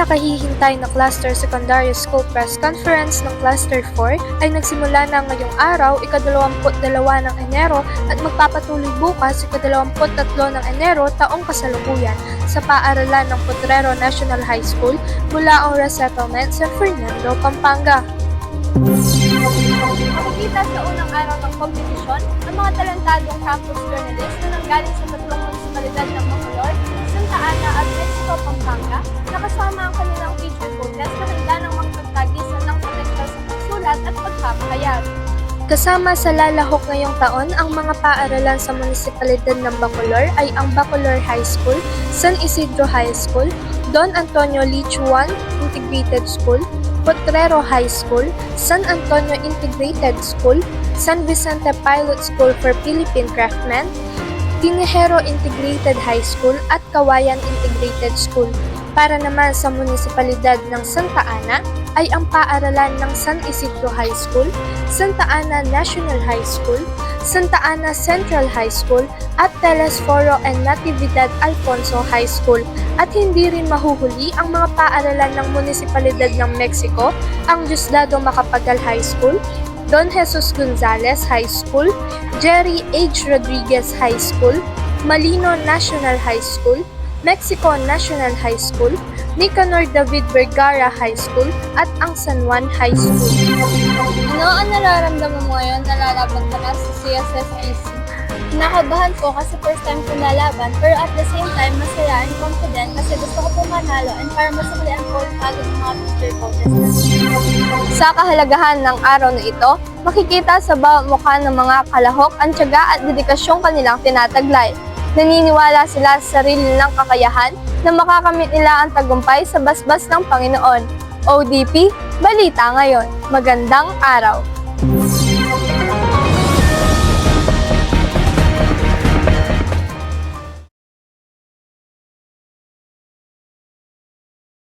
nakahihintay na Cluster Secondary School Press Conference ng Cluster 4 ay nagsimula na ngayong araw, ika-22 ng Enero at magpapatuloy bukas, ika-23 ng Enero taong kasalukuyan sa paaralan ng Potrero National High School, Bulaong Resettlement, San Fernando, Pampanga. Makikita sa unang araw ng kompetisyon ang mga talentadong campus journalists na nanggaling sa tatlong munisipalidad ng Bacolod, Santa Ana at Mexico, Pampanga, na kasama ang kanilang feature coaches na handa ng makapagtagisan ng potensyal sa pagsulat at pagpapahayag. Kasama sa lalahok ngayong taon ang mga paaralan sa munisipalidad ng Bacolor ay ang Bacolor High School, San Isidro High School, Don Antonio Lichuan Integrated School, Potrero High School, San Antonio Integrated School, San Vicente Pilot School for Philippine Craftsmen, Tinejero Integrated High School at Kawayan Integrated School. Para naman sa munisipalidad ng Santa Ana ay ang paaralan ng San Isidro High School, Santa Ana National High School, Santa Ana Central High School at Telesforo and Natividad Alfonso High School. At hindi rin mahuhuli ang mga paaralan ng munisipalidad ng Mexico, ang Diosdado Macapagal High School, Don Jesus Gonzalez High School, Jerry H. Rodriguez High School, Malino National High School, Mexico National High School, Nicanor David Vergara High School, at ang San Juan High School. Ano ang nararamdaman mo ngayon na lalaban ka na sa CSSPC? Kinakabahan po kasi first time ko lalaban, pero at the same time masaya and confident kasi gusto ko po manalo and para masuklian po yung pagod ng mga future coaches. Sa kahalagahan ng araw na ito, makikita sa bawat mukha ng mga kalahok ang tiyaga at dedikasyong kanilang tinataglay. Naniniwala sila sa sarili nilang kakayahan na makakamit nila ang tagumpay sa basbas ng Panginoon. ODP, Balita Ngayon. Magandang araw!